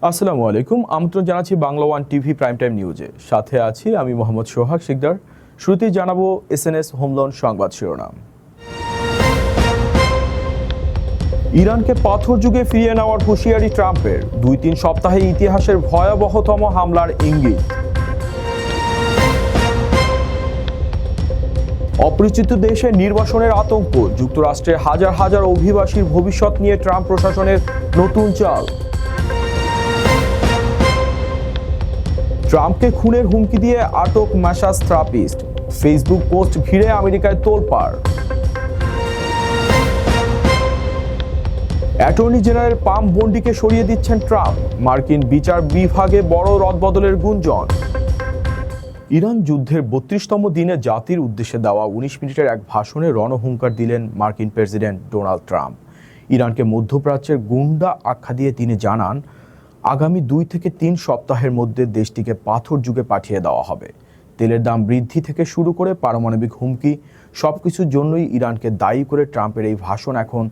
আসসালামু আলাইকুম। আমন্ত্রণ জানাচ্ছি Bangla one TV prime time নিউজে। সাথে আছি আমি মোহাম্মদ সোহাগ শিকদার। শুরুতেই জানাবো এসএনএস হোম লোন সংবাদ শিরোনাম। ইরানকে পাথর যুগে ফিরিয়ে নেওয়ার হুঁশিয়ারি ট্রাম্পের, 2-3 সপ্তাহে ইতিহাসের ভয়াবহতম হামলার ইঙ্গিত। অপরিচিত দেশে নির্বাসনের আতঙ্ক, যুক্তরাষ্ট্রের হাজার হাজার অভিবাসীর ভবিষ্যৎ নিয়ে ট্রাম্প প্রশাসনের নতুন চাল। ট্রাম্পকে খুনের হুমকি দিয়ে আটক ম্যাসাজ থেরাপিস্ট, ফেসবুক পোস্ট ঘিরে আমেরিকায় তোলপাড়। অ্যাটর্নি জেনারেল পাম বন্ডিকে সরিয়ে দিচ্ছেন ট্রাম্প, মার্কিন বিচার বিভাগে বড় রদবদলের গুঞ্জন। ইরান যুদ্ধের 32তম দিনে জাতির উদ্দেশ্যে দেওয়া 19 মিনিটের এক ভাষণে রণহুঙ্কার দিলেন মার্কিন প্রেসিডেন্ট ডোনাল্ড ট্রাম্প। ইরানকে মধ্যপ্রাচ্যের গুন্ডা আখ্যা দিয়ে তিনি জানান, আগামী 2 থেকে 3 সপ্তাহের মধ্যে দেশটিকে পাথর যুগে পাঠিয়ে দেওয়া হবে। তেলের দাম বৃদ্ধি থেকে শুরু করে পারমাণবিক হুমকি, সবকিছুর জন্যই ইরানকে দায়ী করে ট্রাম্পের এই ভাষণ এখন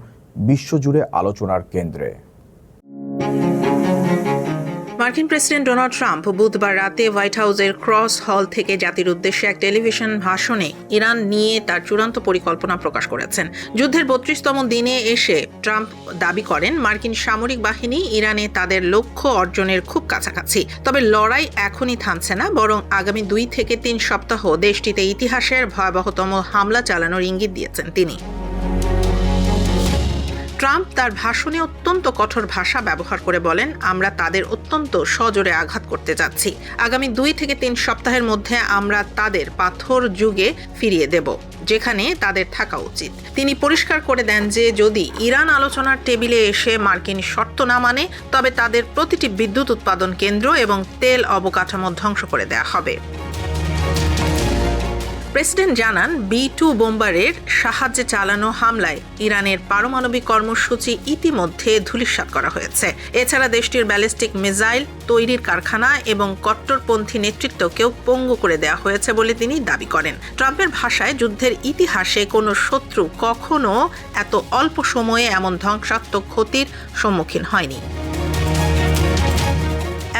বিশ্বজুড়ে আলোচনার কেন্দ্রে। মার্কিন প্রেসিডেন্ট ডোনাল্ড ট্রাম্প বুধবার রাতে হোয়াইট হাউসের ক্রস হল থেকে জাতির উদ্দেশ্যে এক টেলিভিশন ভাষণে ইরান নিয়ে তার চূড়ান্ত পরিকল্পনা প্রকাশ করেছেন। যুদ্ধের 32তম দিনে এসে ট্রাম্প দাবি করেন, মার্কিন সামরিক বাহিনী ইরানে তাদের লক্ষ্য অর্জনের খুব কাছাকাছি। তবে লড়াই এখনই থামছে না, বরং আগামী 2 থেকে 3 সপ্তাহ দেশটিতে ইতিহাসের ভয়াবহতম হামলা চালানোর ইঙ্গিত দিয়েছেন তিনি। ট্রাম্প তার ভাষণে অত্যন্ত কঠোর ভাষা ব্যবহার করে বলেন, আমরা তাদের অত্যন্ত সজোরে আঘাত করতে যাচ্ছি। আগামী 2 থেকে 3 সপ্তাহের মধ্যে আমরা তাদের পাথর যুগে ফিরিয়ে দেব, যেখানে তাদের থাকা উচিত। তিনি পরিষ্কার করে দেন যে যদি ইরান আলোচনার টেবিলে এসে মার্কিন শর্ত না মানে, তবে তাদের প্রতিটি বিদ্যুৎ উৎপাদন কেন্দ্র এবং তেল অবকাঠামো ধ্বংস করে দেওয়া হবে। প্রেসিডেন্ট জানান, B-2 বোম্বারের সাহায্যে চালানো হামলায় ইরানের পারমাণবিক কর্মসূচি ইতিমধ্যে ধূলিসাৎ করা হয়েছে। এছাড়া দেশটির ব্যালিস্টিক মিসাইল তৈরির কারখানা এবং কট্টরপন্থী নেতৃত্বকেও পঙ্গু করে দেওয়া হয়েছে বলে তিনি দাবি করেন। ট্রাম্পের ভাষায়, যুদ্ধের ইতিহাসে কোনো শত্রু কখনো এত অল্প সময়ে এমন ধ্বংসাত্মক ক্ষতির সম্মুখীন হয়নি।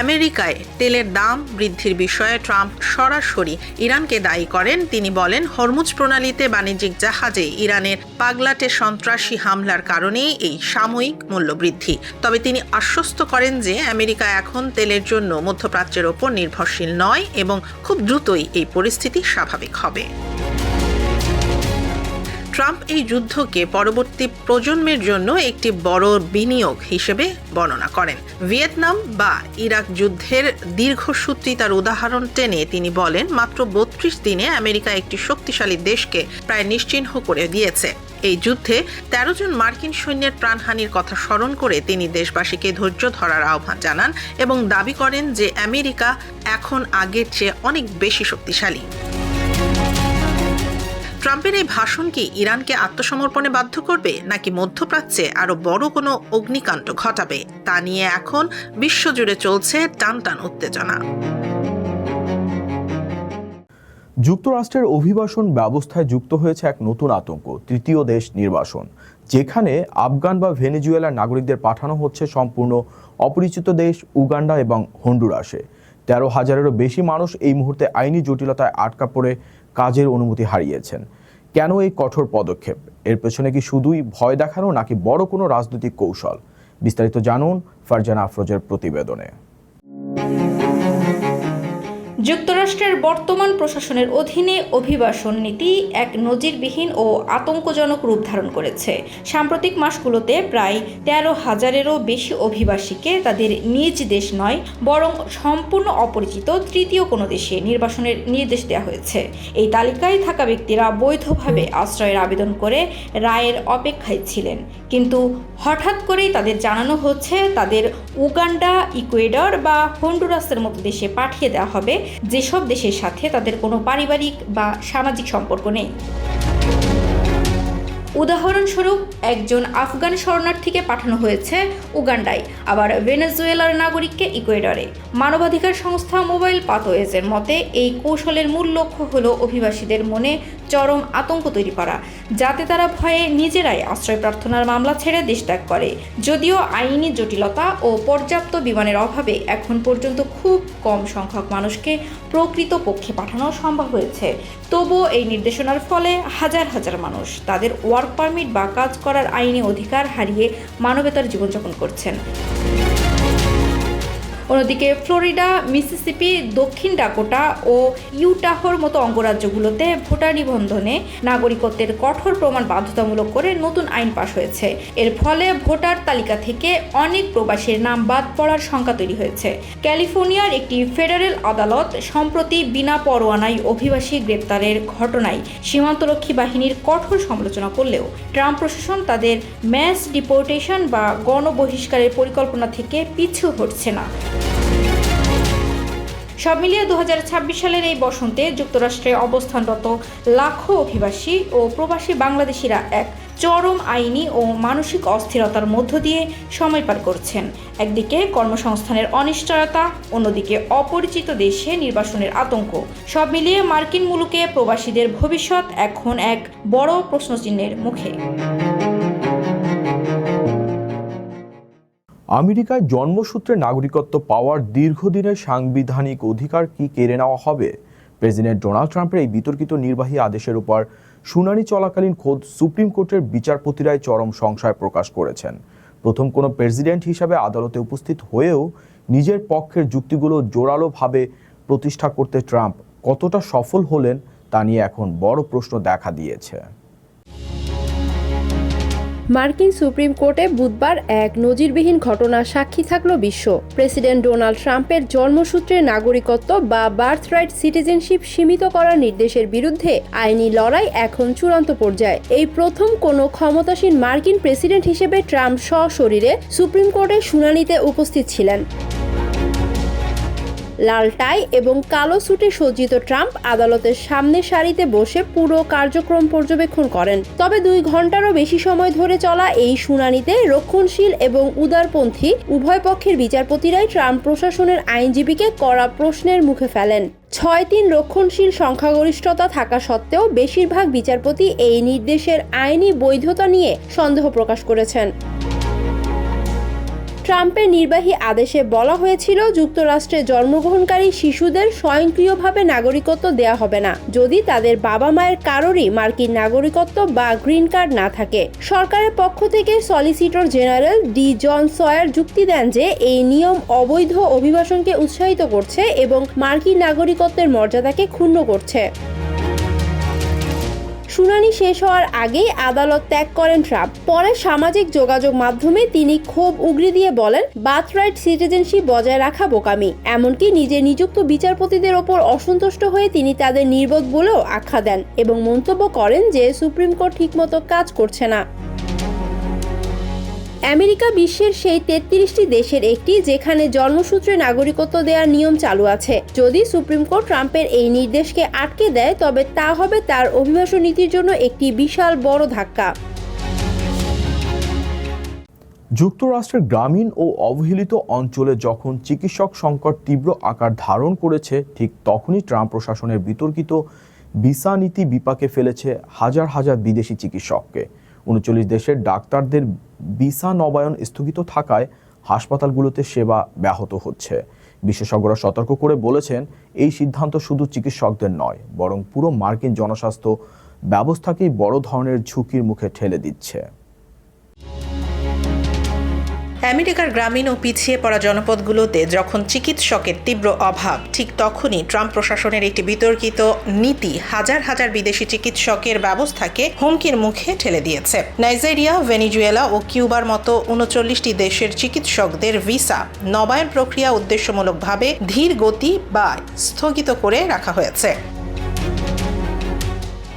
আমেরিকায় তেলের দাম বৃদ্ধির বিষয়ে ট্রাম্প সরাসরি ইরানকে দায়ী করেন। তিনি বলেন, হরমুজ প্রণালীতে বাণিজ্যিক জাহাজে ইরানের পাগলাটে সন্ত্রাসী হামলার কারণেই এই সাময়িক মূল্য বৃদ্ধি। তবে তিনি আশ্বস্ত করেন যে আমেরিকা এখন তেলের জন্য মধ্যপ্রাচ্যের ওপর নির্ভরশীল নয় এবং খুব দ্রুতই এই পরিস্থিতি স্বাভাবিক হবে। ট্রাম্প এই যুদ্ধকে পরবর্তী প্রজন্মের জন্য একটি বড় বিনিয়োগ হিসেবে বর্ণনা করেন। ভিয়েতনাম বা ইরাক যুদ্ধের দীর্ঘসূত্রিতার উদাহরণ টেনে তিনি বলেন, মাত্র 32 দিনে আমেরিকা একটি শক্তিশালী দেশকে প্রায় নিশ্চিহ্ন করে দিয়েছে। এই যুদ্ধে 13 জন মার্কিন সৈন্যের প্রাণহানির কথা স্মরণ করে তিনি দেশবাসীকে ধৈর্য ধরার আহ্বান জানান এবং দাবি করেন যে আমেরিকা এখন আগের চেয়ে অনেক বেশি শক্তিশালী। ট্রাম্পের এই ভাষণ কি ইরানকে আত্মসমর্পণে বাধ্য করবে, নাকি মধ্যপ্রাচ্যে আরো বড় কোনো অগ্নিকাণ্ড ঘটাবে, তা নিয়ে এখন বিশ্বজুড়ে চলছে টানটান উত্তেজনা। যুক্তরাষ্ট্রের অভিবাসন ব্যবস্থায় যুক্ত হয়েছে এক নতুন আতঙ্ক, তৃতীয় দেশ নির্বাসন, যেখানে আফগান বা ভেনেজুয়েলার নাগরিকদের পাঠানো হচ্ছে সম্পূর্ণ অপরিচিত দেশ উগান্ডা এবং হন্ডুরাসে। 13,000-এরও বেশি মানুষ এই মুহূর্তে আইনি জটিলতায় আটকা পড়ে কাজের অনুমতি হারিয়েছেন। কেন এই কঠোর পদক্ষেপ? এর পেছনে কি শুধুই ভয় দেখানো, নাকি বড় কোনো রাজনৈতিক কৌশল? বিস্তারিত জানুন ফারজানা আফরোজের প্রতিবেদনে। যুক্তরাষ্ট্রের বর্তমান প্রশাসনের অধীনে অভিবাসন নীতি এক নজিরবিহীন ও আতঙ্কজনক রূপ ধারণ করেছে। সাম্প্রতিক মাসগুলোতে প্রায় 13,000-এরও বেশি অভিবাসীকে তাদের নিজ দেশ নয়, বরং সম্পূর্ণ অপরিচিত তৃতীয় কোনো দেশে নির্বাসনের নির্দেশ দেওয়া হয়েছে। এই তালিকায় থাকা ব্যক্তিরা বৈধভাবে আশ্রয়ের আবেদন করে রায়ের অপেক্ষায় ছিলেন, কিন্তু হঠাৎ করেই তাদের জানানো হচ্ছে তাদের উগান্ডা, ইকুয়েডর বা হন্ডুরাসের মতো দেশে পাঠিয়ে দেওয়া হবে, যেসব দেশের সাথে তাদের কোনো পারিবারিক বা সামাজিক সম্পর্ক নেই। উদাহরণস্বরূপ একজন আফগান শরণার্থীকে পাঠানো হয়েছে উগান্ডায়, আবার ভেনেজুয়েলার নাগরিককে ইকুয়েডরে। মানবাধিকার সংস্থা মোবাইল পাথওয়েজের মতে এই কৌশলের মূল লক্ষ্য হলো অভিবাসীদের মনে চরম আতঙ্ক তৈরি করা, যাতে তারা ভয়ে নিজেরাই আশ্রয় প্রার্থনার মামলা ছেড়ে দেশ ত্যাগ করে। যদিও আইনি জটিলতা ও পর্যাপ্ত বিমানের অভাবে এখন পর্যন্ত খুব কম সংখ্যক মানুষকে প্রকৃতপক্ষে পাঠানো সম্ভব হয়েছে, তবুও এই নির্দেশনার ফলে হাজার হাজার মানুষ তাদের ওয়ার্ক পারমিট বা কাজ করার আইনি অধিকার হারিয়ে মানবেতর জীবনযাপন করছেন। অন্যদিকে ফ্লোরিডা, মিসিসিপি, দক্ষিণ ডাকোটা ও ইউটাহর মতো অঙ্গরাজ্যগুলোতে ভোটার নিবন্ধনে নাগরিকত্বের কঠোর প্রমাণ বাধ্যতামূলক করে নতুন আইন পাশ হয়েছে। এর ফলে ভোটার তালিকা থেকে অনেক প্রবাসীর নাম বাদ পড়ার শঙ্কা তৈরি হয়েছে। ক্যালিফোর্নিয়ার একটি ফেডারেল আদালত সম্প্রতি বিনা পরোয়ানায় অভিবাসী গ্রেপ্তারের ঘটনায় সীমান্তরক্ষী বাহিনীর কঠোর সমালোচনা করলেও ট্রাম্প প্রশাসন তাদের ম্যাস ডিপোর্টেশন বা গণবহিষ্কারের পরিকল্পনা থেকে পিছু হটছে না। সব মিলিয়ে 2026 সালের এই বসন্তে যুক্তরাষ্ট্রে অবস্থানরত লাখো অভিবাসী ও প্রবাসী বাংলাদেশিরা এক চরম আইনি ও মানসিক অস্থিরতার মধ্য দিয়ে সময় পার করছেন। একদিকে কর্মসংস্থানের অনিশ্চয়তা, অন্যদিকে অপরিচিত দেশে নির্বাসনের আতঙ্ক। সব মিলিয়ে মার্কিন মুলুকে প্রবাসীদের ভবিষ্যৎ এখন এক বড় প্রশ্নচিহ্নের মুখে। আমেরিকায় জন্মসূত্রে নাগরিকত্ব পাওয়ার দীর্ঘদিনের সাংবিধানিক অধিকার কি কেড়ে নেওয়া হবে? প্রেসিডেন্ট ডোনাল্ড ট্রাম্পের এই বিতর্কিত নির্বাহী আদেশের উপর শুনানি চলাকালীন খোদ সুপ্রিম কোর্টের বিচারপতিরাই চরম সংশয় প্রকাশ করেছেন। প্রথম কোনো প্রেসিডেন্ট হিসাবে আদালতে উপস্থিত হয়েও নিজের পক্ষের যুক্তিগুলো জোরালোভাবে প্রতিষ্ঠা করতে ট্রাম্প কতটা সফল হলেন তা নিয়ে এখন বড় প্রশ্ন দেখা দিয়েছে। মার্কিন সুপ্রিম কোর্টে বুধবার এক নজিরবিহীন ঘটনার সাক্ষী থাকল বিশ্ব। প্রেসিডেন্ট ডোনাল্ড ট্রাম্পের জন্মসূত্রে নাগরিকত্ব বা বার্থরাইট সিটিজেনশিপ সীমিত করার নির্দেশের বিরুদ্ধে আইনি লড়াই এখন চূড়ান্ত পর্যায়ে। এই প্রথম কোনো ক্ষমতাসীন মার্কিন প্রেসিডেন্ট হিসেবে ট্রাম্প সশরীরে সুপ্রিম কোর্টের শুনানিতে উপস্থিত ছিলেন। লাল টাই এবং কালো স্যুটে সজ্জিত ট্রাম্প আদালতের সামনের সারিতে বসে পুরো কার্যক্রম পর্যবেক্ষণ করেন। তবে 2 ঘন্টারও বেশি সময় ধরে চলা এই শুনানিতে রক্ষণশীল এবং উদারপন্থী উভয় পক্ষের বিচারপতিরাই ট্রাম্প প্রশাসনের আইনজীবীকে কড়া প্রশ্নের মুখে ফেলেন। 6-3 রক্ষণশীল সংখ্যাগরিষ্ঠতা থাকা সত্ত্বেও বেশিরভাগ বিচারপতি এই নির্দেশের আইনি বৈধতা নিয়ে সন্দেহ প্রকাশ করেছেন। ট্রাম্পের নির্বাহী আদেশে বলা হয়েছিল যুক্তরাষ্ট্রে জন্মগ্রহণকারী শিশুদের স্বয়ংক্রিয়ভাবে নাগরিকত্ব দেয়া হবে না যদি তাদের বাবা মায়ের কারোরই মার্কিন নাগরিকত্ব বা গ্রিন কার্ড না থাকে। সরকারের পক্ষ থেকে সলিসিটর জেনারেল ডি জন সয়ার যুক্তি দেন যে এই নিয়ম অবৈধ অভিবাসনকে উৎসাহিত করছে এবং মার্কিন নাগরিকত্বের মর্যাদাকে ক্ষুণ্ণ করছে। শুনানি শেষ হওয়ার আগেই আদালত ত্যাগ করেন ট্রাম্প। পরে সামাজিক যোগাযোগ মাধ্যমে তিনি ক্ষোভ উগরে দিয়ে বলেন, বার্থরাইট সিটিজেনশিপ বজায় রাখা বোকামি। এমনকি নিজে নিযুক্ত বিচারপতিদের ওপর অসন্তুষ্ট হয়ে তিনি তাদের নির্বোধ বলেও আখ্যা দেন এবং মন্তব্য করেন যে সুপ্রিম কোর্ট ঠিকমতো কাজ করছে না। আমেরিকা বিশ্বের সেই 33টি দেশের একটি যেখানে জন্মসূত্রে নাগরিকত্ব দেওয়ার নিয়ম চালু আছে। যদি সুপ্রিম কোর্ট ট্রাম্পের এই নির্দেশকে আটকে দেয় তবে তা হবে তার অভিবাসন নীতির জন্য একটি বিশাল বড় ধাক্কা। যুক্তরাষ্ট্রের গ্রামীণ ও অবহেলিত অঞ্চলে যখন চিকিৎসক সংকট তীব্র আকার ধারণ করেছে, ঠিক তখনই ট্রাম্প প্রশাসনের বিতর্কিত ভিসা নীতি বিপাকে ফেলেছে হাজার হাজার বিদেশি চিকিৎসককে। 39 দেশের ডাক্তারদের ভিসা নবায়ন স্থগিত থাকায় হাসপাতালগুলোতে সেবা ব্যাহত হচ্ছে। বিশেষজ্ঞরা সতর্ক করে বলেছেন, এই সিদ্ধান্ত শুধু চিকিৎসকদের নয়, বরং পুরো মার্কিন জনস্বাস্থ্য ব্যবস্থাকেই বড় ধরনের ঝুঁকির মুখে ঠেলে দিচ্ছে। আমেরিকার গ্রামীণ ও পিছিয়ে পড়া জনপদগুলোতে যখন চিকিৎসকের তীব্র অভাব, ঠিক তখনই ট্রাম্প প্রশাসনের একটি বিতর্কিত নীতি হাজার হাজার বিদেশি চিকিৎসকের ব্যবস্থাকে হুমকির মুখে ঠেলে দিয়েছে। নাইজেরিয়া, ভেনেজুয়েলা ও কিউবার মতো 39টি দেশের চিকিৎসকদের ভিসা নবায়ন প্রক্রিয়া উদ্দেশ্যমূলকভাবে ধীর গতি বা স্থগিত করে রাখা হয়েছে।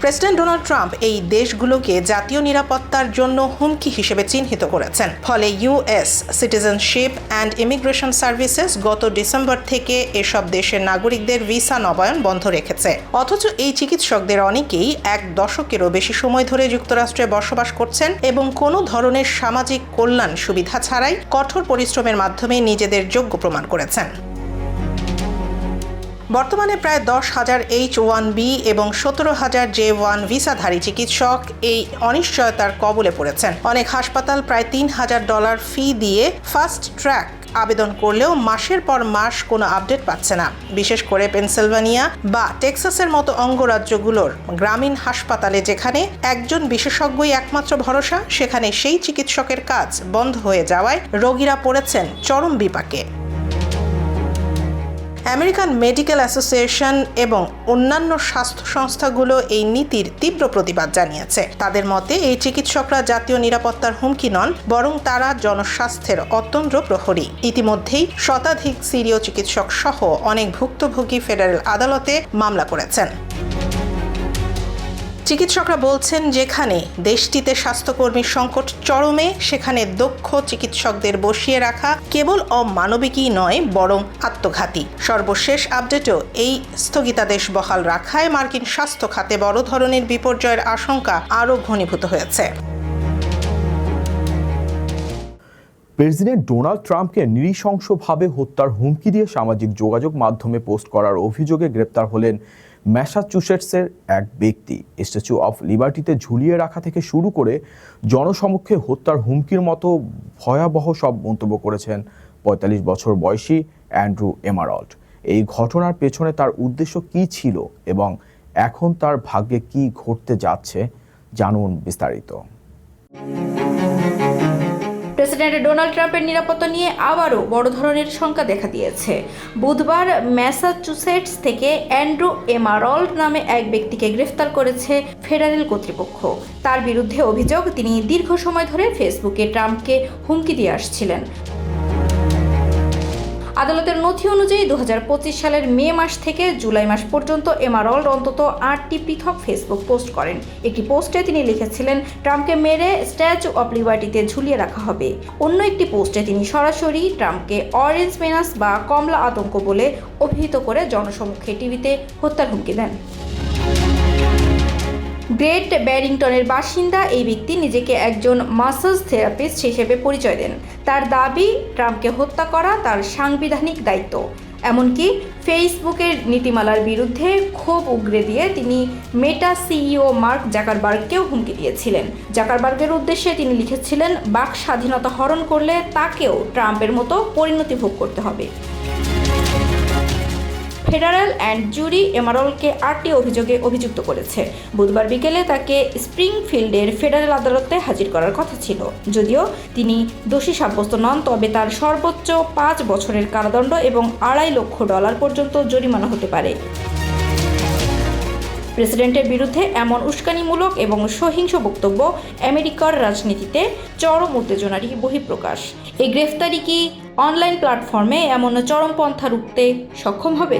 প্রেসিডেন্ট ডোনাল্ড ট্রাম্প এই দেশগুলোকে জাতীয় নিরাপত্তার জন্য হুমকি হিসেবে চিহ্নিত করেছেন। ফলে US citizenship and immigration services গত ডিসেম্বর থেকে এসব দেশের নাগরিকদের ভিসা নবায়ন বন্ধ রেখেছে। অথচ এই চিকিৎসকদের অনেকেই 1 দশকেরও বেশি সময় ধরে যুক্তরাষ্ট্রে বসবাস করছেন এবং কোনো ধরনের সামাজিক কল্যাণ সুবিধা ছাড়াই কঠোর পরিশ্রমের মাধ্যমে নিজেদের যোগ্য প্রমাণ করেছেন। বর্তমানে প্রায় 10,000 H-1B এবং 17,000 J-1 ভিসাধারী চিকিৎসক এই অনিশ্চয়তার কবলে পড়েছেন। অনেক হাসপাতাল প্রায় $3,000 ফি দিয়ে ফাস্ট ট্র্যাক আবেদন করলেও মাসের পর মাস কোনো আপডেট পাচ্ছে না। বিশেষ করে পেনসিলভানিয়া বা টেক্সাসের মতো অঙ্গরাজ্যগুলোর গ্রামীণ হাসপাতালে যেখানে একজন বিশেষজ্ঞই একমাত্র ভরসা, সেখানে সেই চিকিৎসকের কাজ বন্ধ হয়ে যাওয়ায় রোগীরা পড়েছেন চরম বিপাকে। আমেরিকান মেডিকেল অ্যাসোসিয়েশন এবং অন্যান্য স্বাস্থ্য সংস্থাগুলো এই নীতির তীব্র প্রতিবাদ জানিয়েছে। তাদের মতে এই চিকিৎসকরা জাতীয় নিরাপত্তার হুমকি নন, বরং তারা জনস্বাস্থ্যের অতন্দ্র প্রহরী। ইতিমধ্যেই শতাধিক সিরীয় চিকিৎসক সহ অনেক ভুক্তভোগী ফেডারেল আদালতে মামলা করেছেন। চিকিৎসকরা বলছেন, যেখানে দেশটিতে স্বাস্থ্যকর্মীর সংকট চরমে, সেখানে দক্ষ চিকিৎসকদের বসিয়ে রাখা কেবল অমানবিকই নয়, বরং আত্মঘাতী। সর্বশেষ আপডেটও এই স্থগিতাদেশ বহাল রাখায় মার্কিন স্বাস্থ্য খাতে বড় ধরনের বিপর্যয়ের আশঙ্কা আরও ঘনীভূত হয়েছে। প্রেসিডেন্ট ডোনাল্ড ট্রাম্পকে নৃশংসভাবে হত্যার হুমকি দিয়ে সামাজিক যোগাযোগ মাধ্যমে পোস্ট করার অভিযোগে গ্রেপ্তার হলেন ম্যাসাচুসেটসের এক ব্যক্তি। স্ট্যাচু অফ লিবার্টিতে ঝুলিয়ে রাখা থেকে শুরু করে জনসমক্ষে হত্যার হুমকির মতো ভয়াবহ সব মন্তব্য করেছেন 45 বছর বয়সী অ্যান্ড্রু এমারল্ড। এই ঘটনার পেছনে তার উদ্দেশ্য কী ছিল এবং এখন তার ভাগ্যে কী ঘটতে যাচ্ছে, জানুন বিস্তারিত। প্রেসিডেন্ট ডোনাল্ড ট্রাম্পের নিরাপত্তা নিয়ে আবারও বড় ধরনের শঙ্কা দেখা দিয়েছে। বুধবার ম্যাসাচুসেটস থেকে অ্যান্ড্রু এমারল্ড নামে এক ব্যক্তিকে গ্রেফতার করেছে ফেডারেল কর্তৃপক্ষ। তার বিরুদ্ধে অভিযোগ, তিনি দীর্ঘ সময় ধরে ফেসবুকে ট্রাম্পকে হুমকি দিয়ে আসছিলেন। আদালতের নথি অনুযায়ী 2025 সালের মে মাস থেকে জুলাই মাস পর্যন্ত এমারল্ড অন্তত 8টি পৃথক ফেসবুক পোস্ট করেন। একটি পোস্টে তিনি লিখেছিলেন, ট্রাম্পকে মেরে স্ট্যাচু অফ লিবার্টিতে ঝুলিয়ে রাখা হবে। অন্য একটি পোস্টে তিনি সরাসরি ট্রাম্পকে অরেঞ্জ মেনাস বা কমলা আতঙ্ক বলে অভিহিত করে জনসমক্ষে টিভিতে হত্যার হুমকি দেন। গ্রেট ব্যারিংটনের বাসিন্দা এই ব্যক্তি নিজেকে একজন মাসাজ থেরাপিস্ট হিসেবে পরিচয় দেন। তার দাবি, ট্রাম্পকে হত্যা করা তার সাংবিধানিক দায়িত্ব। এমনকি ফেসবুকের নীতিমালার বিরুদ্ধে ক্ষোভ উগরে দিয়ে তিনি মেটা সিইও মার্ক জাকারবার্গকেও হুমকি দিয়েছিলেন। জাকারবার্গের উদ্দেশ্যে তিনি লিখেছিলেন, বাক স্বাধীনতা হরণ করলে তাকেও ট্রাম্পের মতো পরিণতি ভোগ করতে হবে। ফেডারেল অ্যান্ড জুরি এমারল্ডকে 8টি অভিযোগে অভিযুক্ত করেছে। বুধবার বিকেলে তাকে স্প্রিংফিল্ডের ফেডারেল আদালতে হাজির করার কথা ছিল। যদিও তিনি দোষী সাব্যস্ত নন, তবে তার সর্বোচ্চ 5 বছরের কারাদণ্ড এবং $2.5 লক্ষ পর্যন্ত জরিমানা হতে পারে। প্রেসিডেন্টের বিরুদ্ধে এমন উস্কানিমূলক এবং সহিংস বক্তব্য আমেরিকার রাজনীতিতে চরম উত্তেজনারই বহিঃপ্রকাশ। এই গ্রেফতারি কি অনলাইন প্ল্যাটফর্মে এমন চরমপন্থা রুখতে সক্ষম হবে?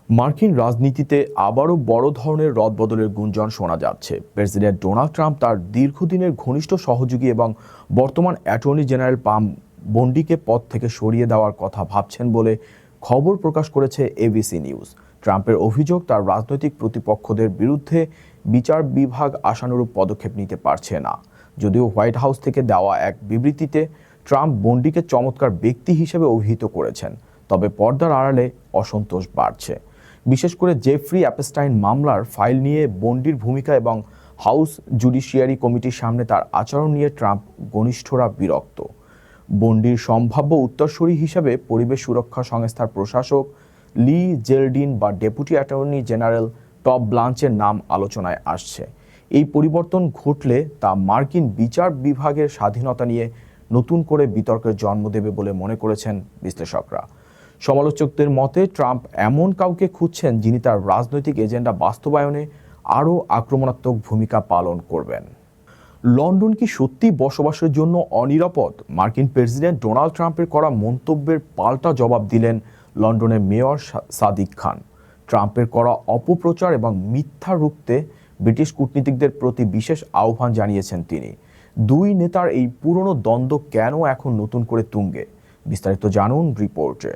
মার্কিন রাজনীতিতে আবারও বড় ধরনের রদবদলের গুঞ্জন শোনা যাচ্ছে। প্রেসিডেন্ট ডোনাল্ড ট্রাম্প তার দীর্ঘদিনের ঘনিষ্ঠ সহযোগী এবং বর্তমান অ্যাটর্নি জেনারেল পাম বন্ডিকে পদ থেকে সরিয়ে দেওয়ার কথা ভাবছেন বলে খবর প্রকাশ করেছে এবিসি নিউজ। ট্রাম্পের অভিযোগ, তার রাজনৈতিক প্রতিপক্ষদের বিরুদ্ধে বিচার বিভাগ আশানুরূপ পদক্ষেপ নিতে পারছে না। যদিও হোয়াইট হাউস থেকে দেওয়া এক বিবৃতিতে ট্রাম্প বন্ডিকে চমৎকার ব্যক্তি হিসেবে অভিহিত করেছেন, তবে পর্দার আড়ালে অসন্তোষ বাড়ছে। বিশেষ করে জেফ্রি অ্যাপস্টাইন মামলার ফাইল নিয়ে বন্ডির ভূমিকা এবং হাউস জুডিশিয়ারি কমিটির সামনে তার আচরণ নিয়ে ট্রাম্প ঘনিষ্ঠরা বিরক্ত। বন্ডির সম্ভাব্য উত্তরসূরি হিসেবে পরিবেশ সুরক্ষা সংস্থার প্রশাসক লি জেলডিন বা ডেপুটি অ্যাটর্নি জেনারেল টম ব্লাঞ্চের নাম আলোচনায় আসছে। এই পরিবর্তন ঘটলে তা মার্কিন বিচার বিভাগের স্বাধীনতা নিয়ে নতুন করে বিতর্কের জন্ম দেবে বলে মনে করেছেন বিশ্লেষকরা। সমালোচকদের মতে ট্রাম্প এমন কাউকে খুঁজছেন যিনি তার রাজনৈতিক এজেন্ডা বাস্তবায়নে আরও আক্রমণাত্মক ভূমিকা পালন করবেন। লন্ডন কি সত্যি বসবাসের জন্য অনিরাপদ? মার্কিন প্রেসিডেন্ট ডোনাল্ড ট্রাম্পের করা মন্তব্যের পাল্টা জবাব দিলেন লন্ডনের মেয়র সাদিক খান। ট্রাম্পের করা অপপ্রচার এবং মিথ্যা রুখতে ব্রিটিশ কূটনীতিকদের প্রতি বিশেষ আহ্বান জানিয়েছেন তিনি। দুই নেতার এই পুরনো দ্বন্দ্ব কেন এখন নতুন করে তুঙ্গে, বিস্তারিত জানুন রিপোর্টে।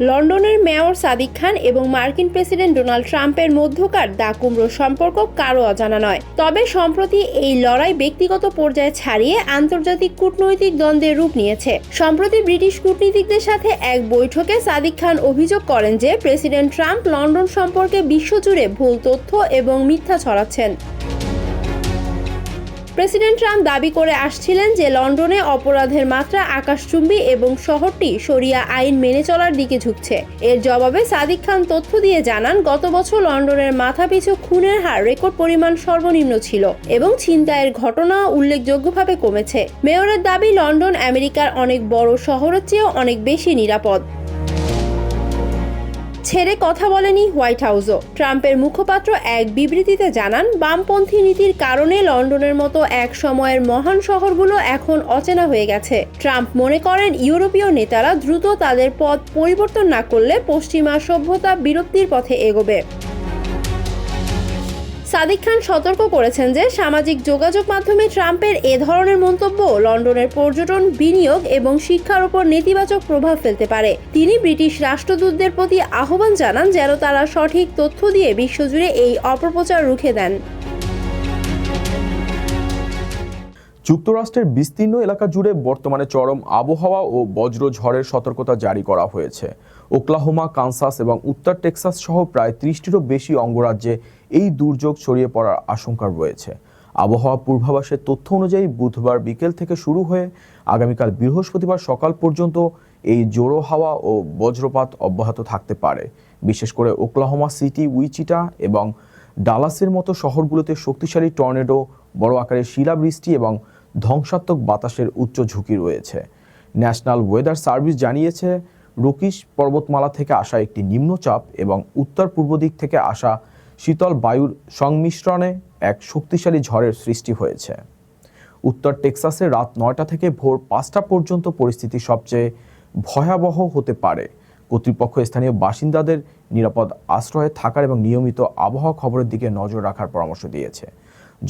লন্ডনের মেয়র সাদিক খান এবং মার্কিন প্রেসিডেন্ট ডোনাল্ড ট্রাম্পের মধ্যকার দাকুমড়ো সম্পর্ক কারো অজানা নয়। তবে সম্প্রতি এই লড়াই ব্যক্তিগত পর্যায়ে ছাড়িয়ে আন্তর্জাতিক কূটনৈতিক দ্বন্দ্বের রূপ নিয়েছে। সম্প্রতি ব্রিটিশ কূটনীতিকদের সাথে এক বৈঠকে সাদিক খান অভিযোগ করেন যে প্রেসিডেন্ট ট্রাম্প লন্ডন সম্পর্কে বিশ্বজুড়ে ভুল তথ্য এবং মিথ্যা ছড়াচ্ছেন। প্রেসিডেন্ট ট্রাম্প দাবি করে আসছিলেন যে লন্ডনে অপরাধের মাত্রা আকাশচুম্বী এবং শহরটি শরিয়া আইন মেনে চলার দিকে ঝুঁকছে। এর জবাবে সাদিক খান তথ্য দিয়ে জানান, গত বছর লন্ডনের মাথাপিছু খুনের হার রেকর্ড পরিমাণ সর্বনিম্ন ছিল এবং ছিনতাইয়ের ঘটনা উল্লেখযোগ্যভাবে কমেছে। মেয়রের দাবি, লন্ডন আমেরিকার অনেক বড় শহরের চেয়েও অনেক বেশি নিরাপদ। ছেড়ে কথা বলেনি হোয়াইট হাউসও। ট্রাম্পের মুখপাত্র এক বিবৃতিতে জানান, বামপন্থী নীতির কারণে লন্ডনের মতো এক সময়ের মহান শহরগুলো এখন অচেনা হয়ে গেছে। ট্রাম্প মনে করেন ইউরোপীয় নেতারা দ্রুত তাদের পথ পরিবর্তন না করলে পশ্চিমা সভ্যতা বিলুপ্তির পথে এগোবে। সাদিক খান সতর্ক করেছেন যে সামাজিক যোগাযোগ মাধ্যমে ট্রাম্পের এ ধরনের মন্তব্য লন্ডনের পর্যটন, বিনিয়োগ এবং শিক্ষার উপর নেতিবাচক প্রভাব ফেলতে পারে। তিনি ব্রিটিশ রাষ্ট্রদূতদের প্রতি আহ্বান জানান যেন তারা সঠিক তথ্য দিয়ে বিশ্বজুড়ে এই অপপ্রচার রুখে দেন। যুক্তরাষ্ট্রের বিস্তীর্ণ এলাকা জুড়ে বর্তমানে চরম আবহাওয়া ও বজ্রঝড়ের সতর্কতা জারি করা হয়েছে। ওকলাহোমা, কানসাস এবং উত্তর টেক্সাস সহ প্রায় 30টিরও বেশি অঙ্গরাজ্যে এই দুর্যোগ ছড়িয়ে পড়ার আশঙ্কা রয়েছে। আবহাওয়া পূর্বাভাসের তথ্য অনুযায়ী বুধবার বিকেল থেকে শুরু হয়ে আগামীকাল বৃহস্পতিবার সকাল পর্যন্ত এই জোড়ো হাওয়া ও বজ্রপাত অব্যাহত থাকতে পারে। বিশেষ করে ওকলাহোমা সিটি, উইচিটা এবং ডালাসের মতো শহরগুলোতে শক্তিশালী টর্নেডো, বড় আকারের শিলাবৃষ্টি এবং ধ্বংসাত্মক বাতাসের উচ্চ ঝুঁকি রয়েছে। ন্যাশনাল ওয়েদার সার্ভিস জানিয়েছে, রকিস পর্বতমালা থেকে আসা একটি নিম্নচাপ এবং উত্তর পূর্ব দিক থেকে আসা শীতল বায়ুর সংমিশ্রণে এক শক্তিশালী ঝড়ের সৃষ্টি হয়েছে। উত্তর টেক্সাসে রাত 9টা থেকে ভোর 5টা পর্যন্ত পরিস্থিতি সবচেয়ে ভয়াবহ হতে পারে। কর্তৃপক্ষ স্থানীয় বাসিন্দাদের নিরাপদ আশ্রয়ে থাকার এবং নিয়মিত আবহাওয়া খবরের দিকে নজর রাখার পরামর্শ দিয়েছে।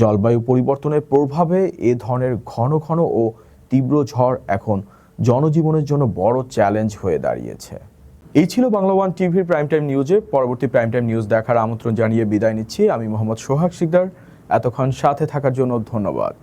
জলবায়ু পরিবর্তনের প্রভাবে এ ধরনের ঘন ঘন ও তীব্র ঝড় এখন জনজীবনের জন্য বড় চ্যালেঞ্জ হয়ে দাঁড়িয়েছে। এই ছিল বাংলা ওয়ান টিভির প্রাইম টাইম নিউজে। পরবর্তী প্রাইম টাইম নিউজ দেখার আমন্ত্রণ জানিয়ে বিদায় নিচ্ছি। আমি মোহাম্মদ সোহাগ শিকদার। এতক্ষণ সাথে থাকার জন্য ধন্যবাদ।